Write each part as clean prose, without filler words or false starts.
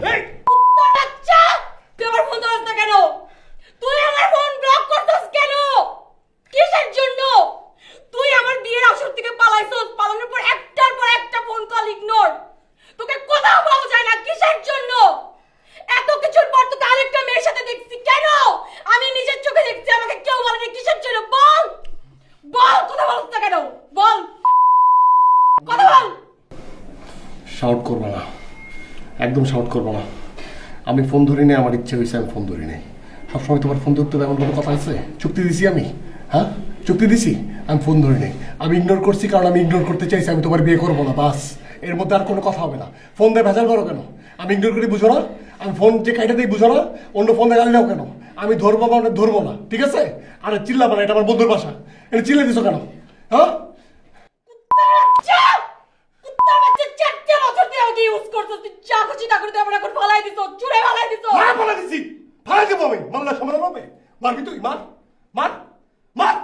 এই কুত্তার বাচ্চা, তুই আমার ফোন ধরছ না কেন? তুই আমার ফোন ব্লক করছস কেন? কিসের জন্য? তুই আমার বিয়ের আসর থেকে পালাইছস, পালানোর পর একটার পর একটা ফোন কল ইগনোর। তোকে কোথাও পাওয়া যায় না, কিসের জন্য? এত কিছুর পর তোকে আরেকটা মেয়ের সাথে দেখছি কেন? আমি নিজের চোখে দেখছি, আমাকে কেউ বলেনি। কিসের জন্য বল? বল, কথা বলছ না কেন? বল, কথা বল। শাউট করবো না, একদম শাউট করবো না। আমি ফোন ধরি নাই, আমার ইচ্ছে হয়েছে আমি ফোন ধরি নাই। সবসময় তোমার ফোন ধরতে হবে এমন কোনো কথা আছে? চুক্তি দিছি আমি, হ্যাঁ চুক্তি দিছি। আমি ফোন ধরি নাই, আমি ইগনোর করছি কারণ আমি ইগনোর করতে চাইছি আমি তোমার বিয়ে করবো না, বাস। এর মধ্যে আর কোনো কথা হবে না। ফোন দিয়ে ভেজাল করো কেন? আমি ইগনোর করি বুঝো না? আমি ফোন যে কাইটা দিই বুঝো না? অন্য ফোন দিয়ে গালি দাও কেন? আমি ধরবো মানে ধরবো না, ঠিক আছে? আরে চিল্লাবো না, এটা আমার বন্ধুর বাসা। এটা চিল্লে দিছো কেন? হ্যাঁ বাচ্চা! কুত্তার বাচ্চা, 4টা বছর তুই আমাকে ইউজ করছিস। তুই যা খুশি তা করে তুই আমার এখন ফালাই দিছ, চুরে ফালাই দিছ। হ্যাঁ ফালা দিছি, ফালা দেবো আমি। মামলা সামনে পাবে, মারবি তুই? মার মার মার,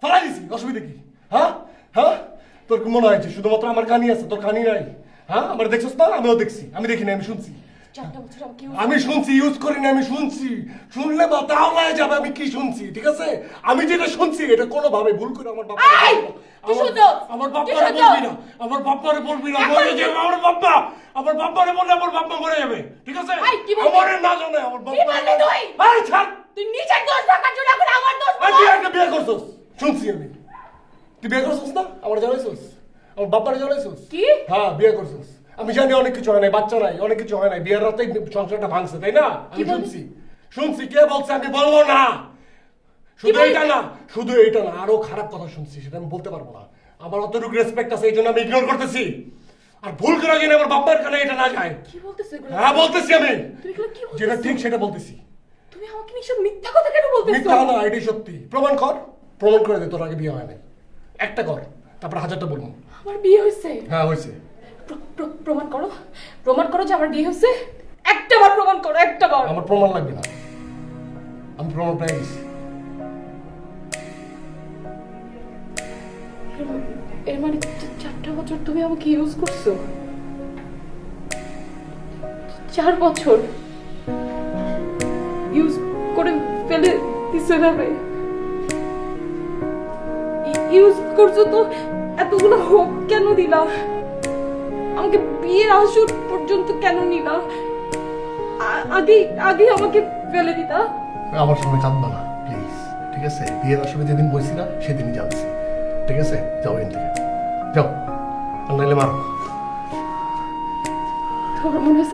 ফালাই দিছি, অসুবিধা কি? হ্যাঁ হ্যাঁ, তোর কি মনে হয়েছে শুধুমাত্র আমার কানি আছে, তোর কানি নাই? হ্যাঁ আমার দেখছিস না? আমিও দেখছি, আমি দেখি না, আমি শুনছি। 4টা বছর আমাকে ইউজ আমি শুনছি, ইউজ করি না, আমি শুনছি। শুনলে মাথা হয়ে যাবে আমি কি শুনছি, ঠিক আছে? আমি যেটা শুনছি এটা কোনোভাবে ভুল করে আমার বাবা এই! কি শুনছো? আমার কি বাপ্পারে শুনছো? বলবি না, আমার বাপ্পারে বলবি না, মরে যাবে আমার বাপ্পা। আমার বাপ্পারে বললে আমার বাপ্পা মরে যাবে, ঠিক আছে? এই, কি বললি? আমারে না জানে আমার কি বাপ্পা। বললি তুই? এই ছাড়, তুই নিজের দোষ ঢাকার জন্য এখন আমার দোষ এই বল। তুই একটা বিয়ে করছিস শুনছি আমি। তুই বিয়ে করছিস না? আমার জানাইছিস? আমার বাপ্পারে জানাইছিস? কি? হ্যাঁ বিয়ে করছিস। আমি জানি অনেক কিছু হয় নাই, বাচ্চা নাই, অনেক কিছু হয় নাই, বিয়ের রাতেই সংসারটা ভাঙছে, তাই না? আমি কি বললি? শুনছি, শুনছি। কে বলছে? আমি বলবো না। শুধু বললি? এইটা না, শুধু এইটা না, আরো খারাপ কথা শুনছি, সেটা আমি বলতে পারবো না। আমার অতটুকু রেসপেক্ট আছে, এই জন্য আমি ইগনোর করতেছি। আর ভুল করে যেন আমার বাপ্পার কানে এটা না যায়। কি বলতেছ এগুলো? হ্যাঁ বলতেছি আমি, তুই এগুলো কি বলছিস? যেটা ঠিক সেটা বলতেছি। তুমি আমাকে নিয়ে সব মিথ্যা কথা কেন বলতেছ? মিথ্যা না, এটাই সত্যি। প্রমাণ কর, প্রমাণ করে দে তোর আগে বিয়ে হয় নাই। একটা কর, তারপর হাজারটা বলবো। আমার বিয়ে হয়েছে। হ্যাঁ হয়েছে। প্রমাণ করো, প্রমাণ করো যে আমার বিয়ে হয়েছে। একটা বার প্রমাণ করো, একটা বার। আমার প্রমাণ লাগবে না, আমি প্রমাণ পেয়ে গেছি। এর মানে 4টা বছর তুমি আমাকে ইউজ করছো। 4 বছর ইউজ করে ফেলে দিছো এভাবে। ইউজ করছো তো এতগুলো হোক কেন দিলা? আমাকে বিয়ের আসর পর্যন্ত কেন নিলা? আগে আগে আমাকে ফেলে দিতা। আমার সামনে কাঁদবা না প্লিজ, ঠিক আছে? বিয়ের আসলে যেদিন বসছি না সেদিনই জানছি, ঠিক আছে? যাও এখান থেকে, যাও, আর নাইলে মারো। তোমার মনে হচ্ছে